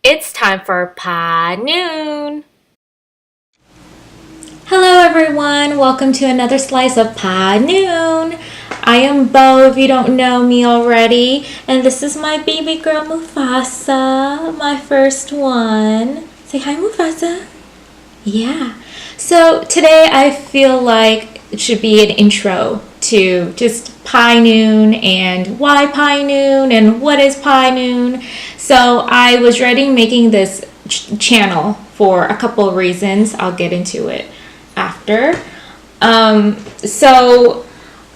It's time for Pie Noon. Hello everyone, welcome to another slice of Pie Noon. I am Bo if you don't know me already, and this is my baby girl Mufasa, my first one. Say hi Mufasa. Yeah. So today I feel like it should be an intro to just Pie Noon and why Pie Noon and what is Pie Noon. So I was dreading making this channel for a couple of reasons. I'll get into it after. So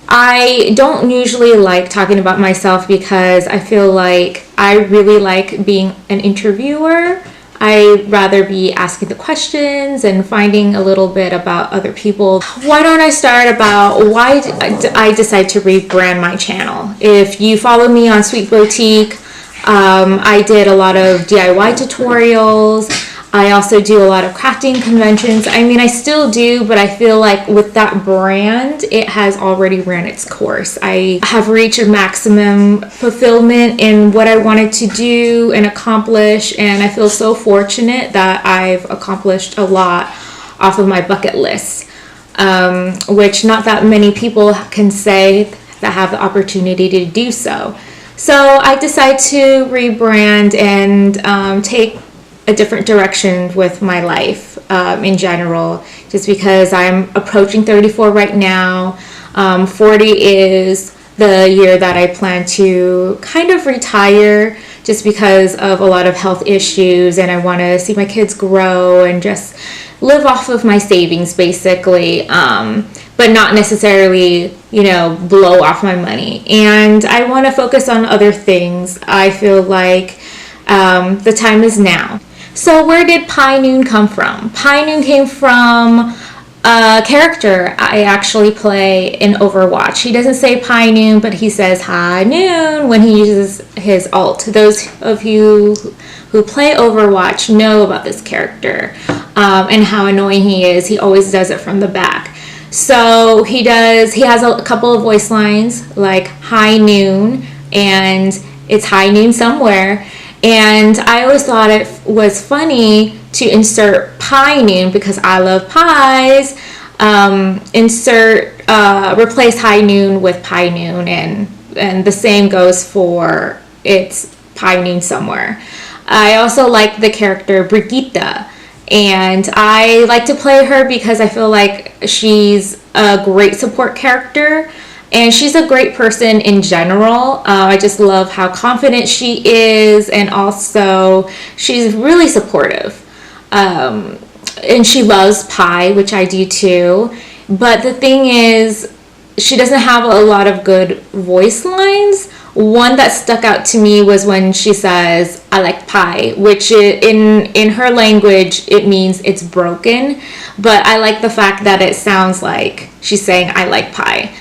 I don't usually like talking about myself because I feel like I really like being an interviewer. I'd rather be asking the questions and finding a little bit about other people. Why don't I start about why I decided to rebrand my channel? If you follow me on Sweet Boutique, I did a lot of DIY tutorials. I also do a lot of crafting conventions. I mean, I still do, but I feel like with that brand, it has already ran its course. I have reached maximum fulfillment in what I wanted to do and accomplish, and I feel so fortunate that I've accomplished a lot off of my bucket list, which not that many people can say that have the opportunity to do so. So I decided to rebrand and take a different direction with my life in general, just because I'm approaching 34 right now. 40 is the year that I plan to kind of retire, just because of a lot of health issues, and I want to see my kids grow and just live off of my savings basically, but not necessarily, blow off my money. And I want to focus on other things. I feel like the time is now. So where did Pie Noon come from? Pie Noon came from a character I actually play in Overwatch. He doesn't say Pie Noon, but he says High Noon when he uses his ult. Those of you who play Overwatch know about this character and how annoying he is. He always does it from the back. So he has a couple of voice lines like High Noon and it's High Noon somewhere. And I always thought it was funny to insert Pie Noon because I love pies. Replace High Noon with Pie Noon, and the same goes for it's Pie Noon somewhere. I also like the character Brigitte, and I like to play her because I feel like she's a great support character. And she's a great person in general. I just love how confident she is, and also she's really supportive. And she loves pie, which I do too. But the thing is, she doesn't have a lot of good voice lines. One that stuck out to me was when she says, I like pie, which in her language, it means it's broken. But I like the fact that it sounds like she's saying, I like pie.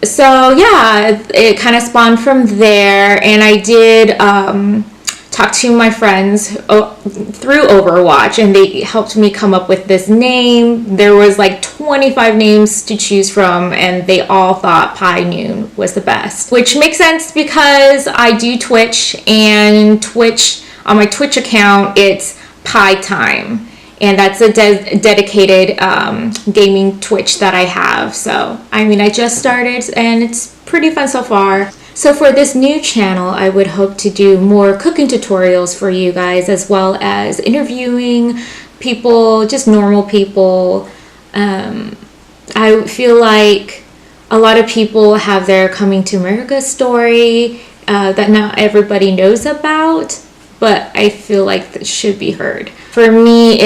So yeah, it kind of spawned from there, and I did talk to my friends through Overwatch, and they helped me come up with this name. There was like 25 names to choose from, and they all thought Pie Noon was the best, which makes sense because I do Twitch, and on my Twitch account, it's Pie Time. And that's a dedicated gaming Twitch that I have. So, I just started and it's pretty fun so far. So for this new channel, I would hope to do more cooking tutorials for you guys, as well as interviewing people, just normal people. I feel like a lot of people have their coming to America story that not everybody knows about, but I feel like that should be heard. For me,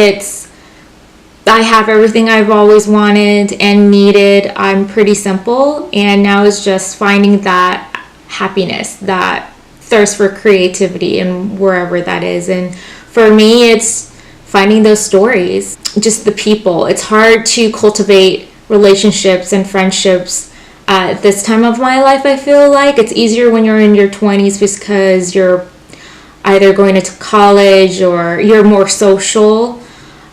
I have everything I've always wanted and needed. I'm pretty simple, and now it's just finding that happiness, that thirst for creativity, and wherever that is. And for me, it's finding those stories, just the people. It's hard to cultivate relationships and friendships at this time of my life. I feel like it's easier when you're in your 20s because you're either going to college or you're more social.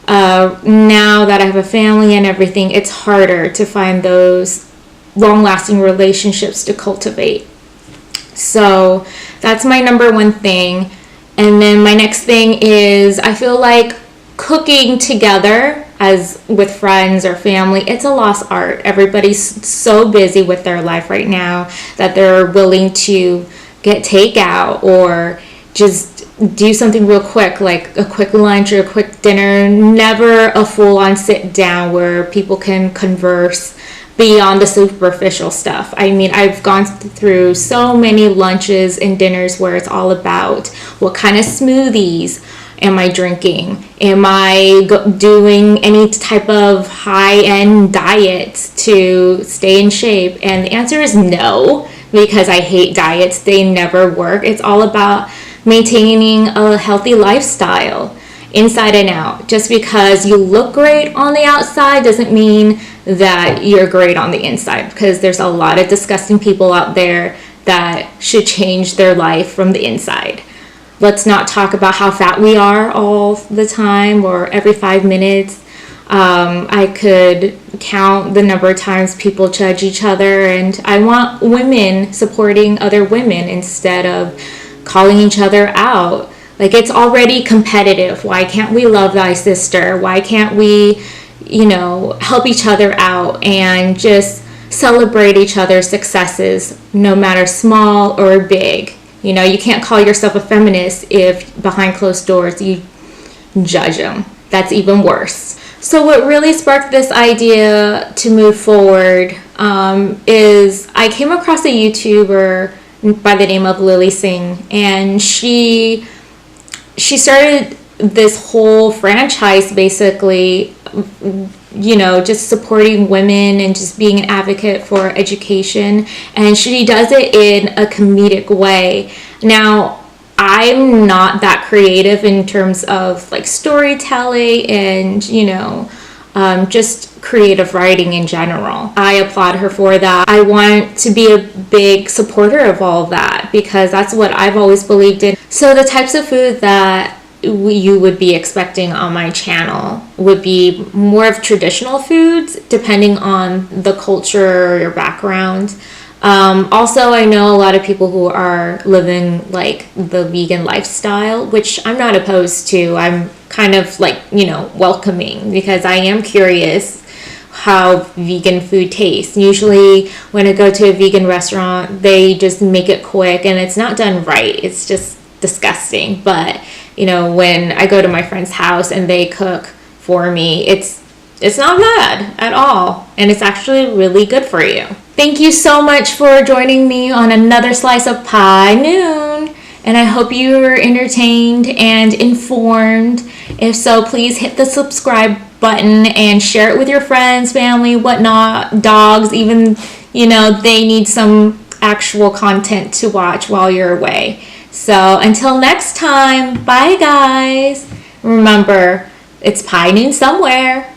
Now that I have a family and everything, it's harder to find those long-lasting relationships to cultivate. So that's my number one thing. And then my next thing is I feel like cooking together as with friends or family, it's a lost art. Everybody's so busy with their life right now that they're willing to get takeout or just do something real quick, like a quick lunch or a quick dinner, never a full on sit down where people can converse beyond the superficial stuff. I mean, I've gone through so many lunches and dinners where it's all about what kind of smoothies am I drinking? Am I doing any type of high-end diet to stay in shape? And the answer is no, because I hate diets. They never work. It's all about maintaining a healthy lifestyle inside and out. Just because you look great on the outside doesn't mean that you're great on the inside, because there's a lot of disgusting people out there that should change their life from the inside. Let's not talk about how fat we are all the time or every 5 minutes. I could count the number of times people judge each other, and I want women supporting other women instead of calling each other out. Like, it's already competitive. Why can't we love thy sister? Why can't we, help each other out and just celebrate each other's successes, no matter small or big? You can't call yourself a feminist if behind closed doors you judge them. That's even worse. So what really sparked this idea to move forward is I came across a YouTuber by the name of Lily Singh, and she started this whole franchise basically, just supporting women and just being an advocate for education. And she does it in a comedic way. Now, I'm not that creative in terms of like storytelling and, just creative writing in general. I applaud her for that. I want to be a big supporter of all of that because that's what I've always believed in. So the types of food that you would be expecting on my channel would be more of traditional foods depending on the culture or your background. Also, I know a lot of people who are living like the vegan lifestyle, which I'm not opposed to. I'm kind of like, welcoming, because I am curious how vegan food tastes. Usually when I go to a vegan restaurant, they just make it quick and it's not done right. It's just disgusting. But when I go to my friend's house and they cook for me, it's not bad at all, and it's actually really good for you. Thank you so much for joining me on another slice of Pie Noon, and I hope you were entertained and informed. If so, please hit the subscribe button and share it with your friends, family, whatnot, dogs, even, they need some actual content to watch while you're away. So until next time, bye guys. Remember, it's Pie Noon somewhere.